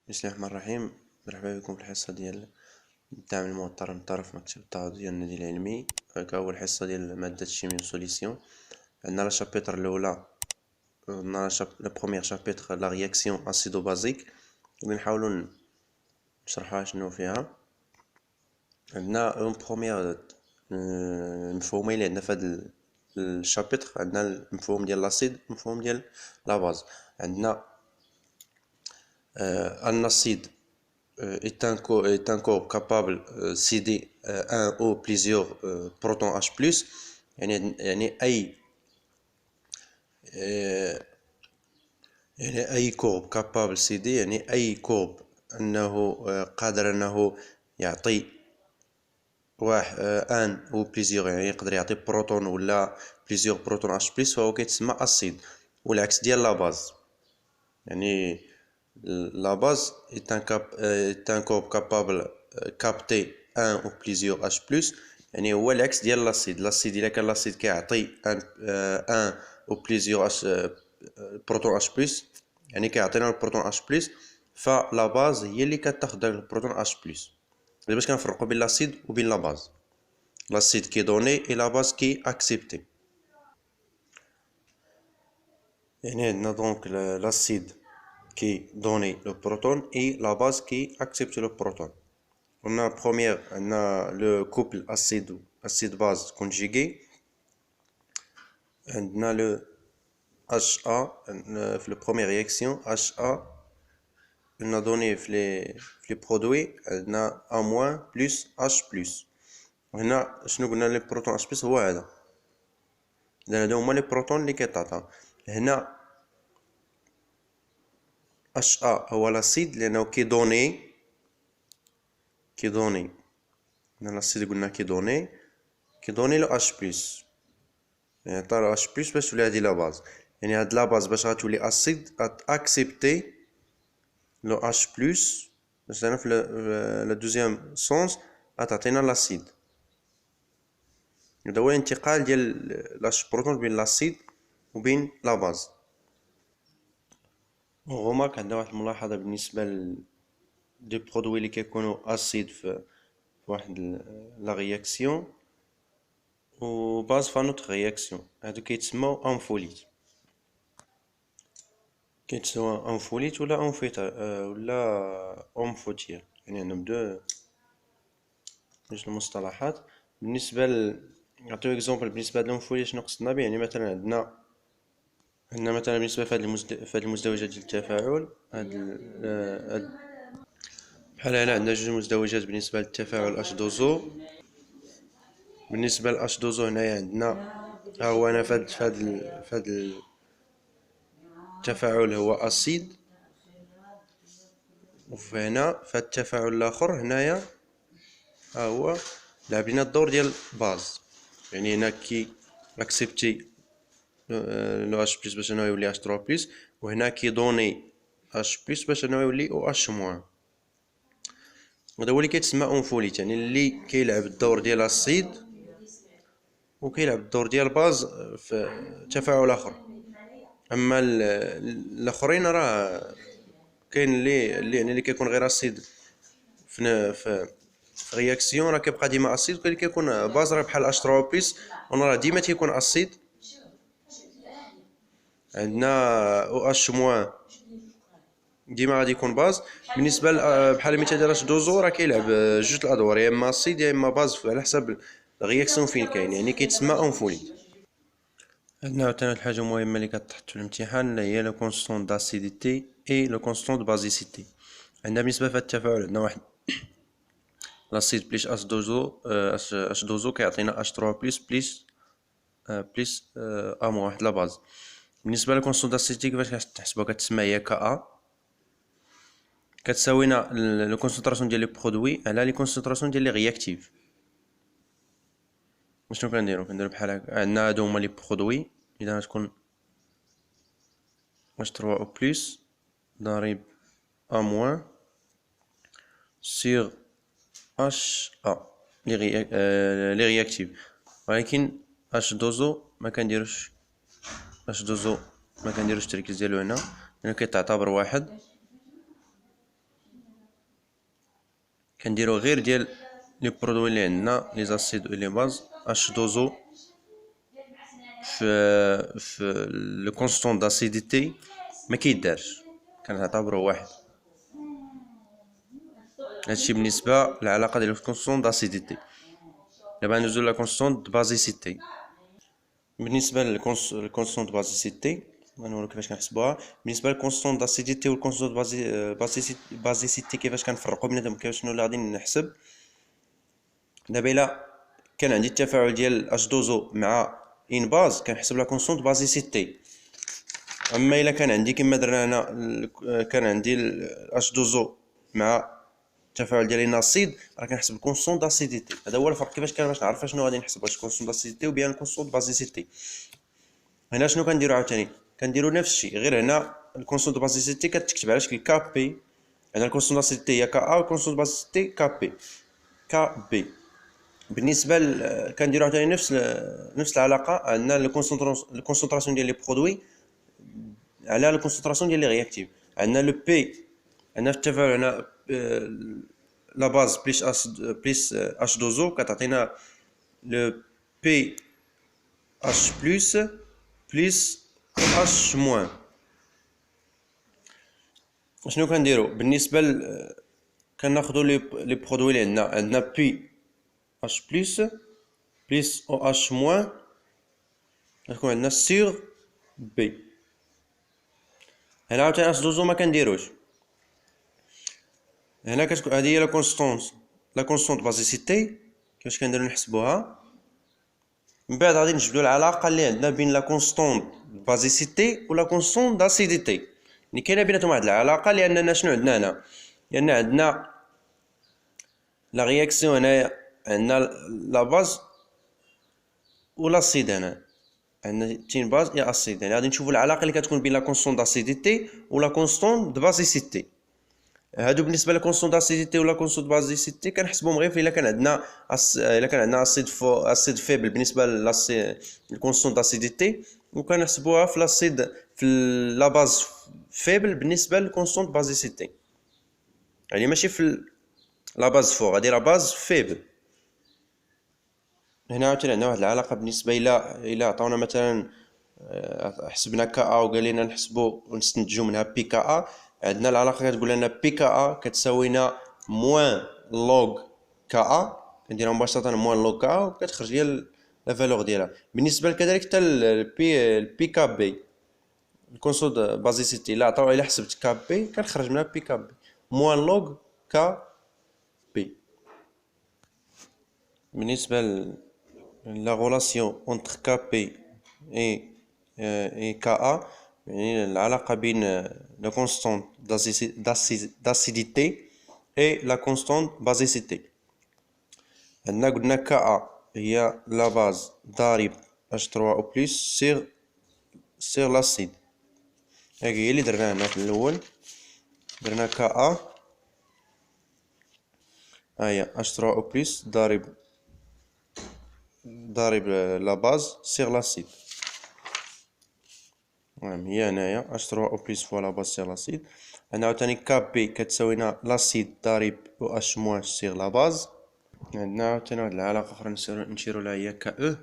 بسم الله الرحمن الرحيم. مرحبا بكم في الحصة ديال الدعم المضطر من طرف مكتب التعاضد ديال النادي العلمي. هاكا أول حصة ديال مادة الشيميو سوليسيون. عندنا لا شابيتر الأولى، عندنا لا بروميير شابيتر لا رياكسيون أسيدو بازيك، غادي نحاولو نشرحوها شنو فيها. عندنا اون بروميير المفهومين اللي عندنا في هاد الشابيتر. عندنا المفهوم ديال لاسيد والمفهوم ديال لا باز. عندنا un acide est un corps capable de céder un ou plusieurs protons H+. يعني أي كورب capable CD، يعني أي كورب أنه قادر أنه يعطي واحد ان أو بليزيور، يعني يقدر يعطي بروتون ولا بليزيور بروتون H+، فهو كيتسمى أسيد. والعكس ديال لا باز، يعني la base est un corps capable de capter un ou plusieurs H+. يعني هو العكس ديال لاسيد. لاسيد إلا كان لاسيد كيعطي un ou plusieurs بروتون H+، يعني كيعطينا البروتون H+، فلا باز هي اللي كتاخد داك البروتون H+. باش كنفرقو بين لاسيد وبين لا باز، لاسيد كي دوني اي لا باز كي اكسبتي. يعني عندنا دونك لاسيد qui donne le proton et la base qui accepte le proton. On a première, on a le couple acide-base conjugué. On a le HA, la première réaction HA. On a donné les produits, on a A- plus H+. On a les protons H+, هو هذا. هذا هما les protons اللي كيتعطى. هنا HA هو لاسيد لأنه كيدوني هنا لاسيد قلنا كيدوني لو H+. يعني عطا لو H+ باش تولي هادي لا باز. يعني هاد لا باز باش غتولي أسيد غتأكسبتي لو H+، باش أنا في لو دوزيام سونس غتعطينا لاسيد. هذا هو الانتقال ديال لاش بروتون بين لاسيد وبين لا باز. غومارك عندنا واحد الملاحظة بالنسبة لي برودوي اللي كيكونوا أسيد في واحد لا رياكسيون و باز فان اوتر رياكسيون، هادو كيتسماو أنفوليت. كيتسمى أنفوليت ولا ولا أنفوتير، يعني عندهم جوج المصطلحات. بالنسبة نعطيو إكزومبل بالنسبة للأنفوليت شنو قصدنا به. يعني مثلا عندنا مثلا بالنسبة فهاد المزدوجات ديال التفاعل، بحال هنا عندنا جوج مزدوجات بالنسبة للتفاعل H2O. بالنسبة ل H2O هنايا عندنا ها هو هنا فهاد التفاعل هو أسيد، وفهنا فهاد التفاعل الآخر هنايا ها هو لعب لينا الدور ديال باز. يعني هنا كي اكسبتي لو اش بلس باش انه يولي اش 3 بلس، وهنا كي دوني اش بلس باش انه يولي او اش موان. هذا هو اللي كيتسمى اونفوليت، يعني اللي كيلعب الدور ديال السيد وكيلعب الدور ديال باز في تفاعل اخر. اما الاخرين راه كاين اللي يعني اللي كيكون غير اسيد في رياكسيون راه كيبقى ديما اسيد، وكاين اللي كيكون باز راه بحال اش 3 بلس راه ديما تيكون اسيد. عندنا او اش موان ديما غادي يكون باز. بالنسبه بحال المثال ديال اش دوزو راه كيلعب جوج الادوار، يا اما اسيد يا اما باز على حسب الرياكسيون فين كاين، يعني كيتسمى اونفوليت. عندنا عاوتاني الحاجه مهمه اللي كتحط في الامتحان اللي هي لو كونستون داسيديتي اي لو كونستون دو بازيسيتي. عندنا بالنسبه لهاد التفاعل عندنا واحد لاسيد بليس اش دوزو اش دوزو كيعطينا اش 3 بليس امو واحد لا باز. بالنسبه للكونستون داسيديتي كيفاش كتحسبها؟ كتسمى هي كا كتساوينا لو كونسونطراسيون ديال لي برودوي على لي كونسونطراسيون ديال لي رياكتيف. شنو كنديرو بحال هكا. عندنا هادو هما لي برودوي، اذا غتكون واش 3 او بلس ضريب ا موان سيغ اش ا لي رياكتيف. ولكن اش دوزو ما كنديروش التركيز ديالو هنا، لأنه كيتعتبر واحد كنديرو غير ديال لي برودوي اللي عندنا لي زاسيد و لي باز اش دوزو في لو كونستون داسيديتي ما كيدارش، كنعتبروه واحد. هادشي بالنسبه للعلاقه ديال الكونستون داسيديتي. دابا ندوزو لا كونستون د بازيسيتي. بالنسبه للكونستون د بازيسيتي غنوريو كيفاش كنحسبوها. بالنسبه للكونستون داسيديتي والكونستون بازيسيتي كيفاش كنفرقوا بيناتهم، كيفاش شنو اللي غادي نحسب. دابا الا كان عندي التفاعل ديال اش دوزو مع ان باز كنحسب لا كونستون بازيسيتي. اما الا كان عندي كما درنا هنا كان عندي اش دوزو مع التفاعل ديال ان اسيد راه كنحسب الكونستون داسيديتي. هذا هو الفرق كيفاش باش نعرف شنو غادي نحسب، واش الكونستون داسيديتي و بيان الكونستون بازيسيتي. هنا شنو كنديرو عاوتاني، كنديرو نفس الشيء غير هنا الكونستون دو بازيسيتي كتكتب على شكل كا بي. هنا الكونستون داسيديتي هي كا ا والكونستون دو بازيسيتي كا بي. بالنسبه كنديرو عاوتاني نفس العلاقه. عندنا الكونسونطراسيون ديال لي برودوي على الكونسونطراسيون ديال لي رياكتيف. عندنا لو بي، عندنا في التفاعل هنا لا باز بليس اش دوزو كتعطينا لو بي اش بليس اش موان. شنو كنديرو بالنسبه كناخذوا لي برودوي اللي عندنا بي اش بليس او اش موان غتكون عندنا سيغ بي. هنا عاوتاني اش دوزو ما كنديروش. هنا كتكون هذه هي لا كونستونط بازيسيتي كيفاش كنديرو نحسبوها. من بعد غادي نجبدو العلاقه اللي عندنا بين لا كونستونط بازيسيتي و لا كونستونط داسيديتي. اللي كاينه بيناتهم واحد العلاقه، لاننا شنو عندنا هنا، لان عندنا لا رياكسيون هنايا عندنا لا باز و لاسيد. هنا عندنا تين باز يا اسيد. يعني غادي نشوفوا العلاقه اللي كتكون بين لا كونستونط داسيديتي و لا كونستونط د بازيسيتي. هادو بالنسبه للكونستونط داسيديتي ولا كونستونط بازيسيتي كنحسبوهم غير الا كان عندنا اسيد فيبل بالنسبه للكونستونط داسيديتي، وكنحسبوها في لاسيد في لا باز فيبل بالنسبه للكونستونط بازيسيتي. يعني ماشي في لا باز فور، هادي لا باز فيبل. هنا عاوتاني عندنا واحد العلاقه بالنسبه الى عطاونا مثلا حسبنا كا ا وقال لنا نحسبوا ونستنتجوا منها بي كا ا. عندنا العلاقه كتقول لنا بي كا ا كتساوينا موان لوغ كا ا. كنديرها مباشره موان لوغ كا ا وكتخرج لي لا فالور ديالها. بالنسبه كذلك حتى البي كا بي الكونسود بازيسيتي لا عطاو الا حسبت كا بي كنخرج منها بي كا بي موان لوغ كا بي. بالنسبه لا غولاسيون اونتر كا بي اي كا ا، يعني العلاقه بين لا كونستونط داسيديتي اي لا كونستونط بازيسيتي. عندنا قلنا كا ا هي لا باز ضارب اش 3 او بليس سيغ لاسيد. هاكي هي اللي درنا هنا في الاول. درنا كا ا هي اش 3 او بليس ضارب لا باز سيغ لاسيد. المهم هي هنايا اش 3 او بليس فوا لا باز سيغ لاسيد. عندنا عاوتاني كا بي كتساوينا لاسيد ضارب او اش موان سيغ لا باز. عندنا عاوتاني واحد العلاقه اخرى نشيرو لها هي كا او،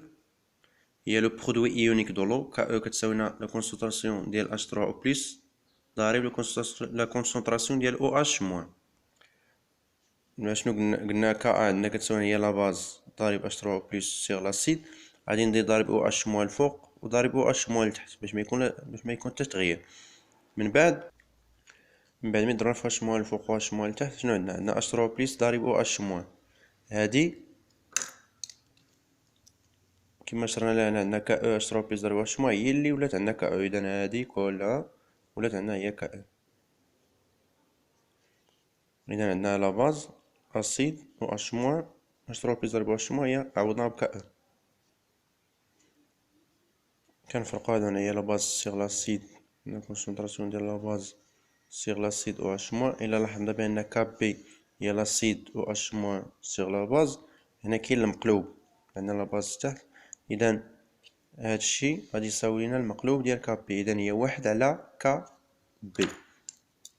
هي لو برودوي ايونيك دو لو. كا او كتساوينا لا كونسونطراسيون ديال اش 3 او بليس ضارب لا كونسونطراسيون ديال او اش موان. شنو قلنا كا ا عندنا كتساوي هي لا باز ضارب اش 3 او بليس سيغ لاسيد. غادي ندير ضارب او اش موان الفوق وضارب او اش موان لتحت باش ما يكون حتى تغيير. من بعد ملي ضربنا في اش موان الفوق و اش موان لتحت شنو عندنا اش 3 بليس ضارب او اش موان. هادي كما شرنا لها هنا عندنا كا او اش 3 بليس ضارب اش موان هي اللي ولات عندنا كا او. اذا هادي كلها ولات عندنا هي كا او. اذا عندنا لا باز اسيد و اش موان اش 3 بليس ضارب اش موان هي عوضناها بكا او. كنفرقو هادو هنا هي لا باز سيغ لاسيد لا كونسونطراسيون ديال لا باز سيغ لاسيد او اش موان. الا لاحظنا بان كا بي هي لاسيد او اش موان سيغ لا باز. هنا كاين المقلوب عندنا لا باز تحت. اذا هادشي غادي يساوي لنا المقلوب ديال كا بي. اذا هي واحد على كا بي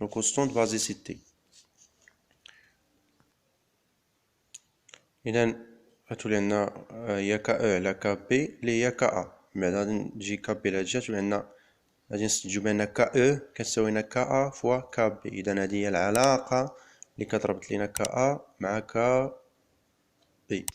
لو كونستونط بازيسيتي. إذا غتولي عندنا هي كا او على كا بي اللي هي كا ا، من بعد غادي نجي كا بي لهاد الجهة تولي عندنا غادي نستنتجو بأن كا او كتساوي لنا كا ا فوا كا بي. إذا هادي هي العلاقة اللي كتربط لينا كا ا مع كا بي.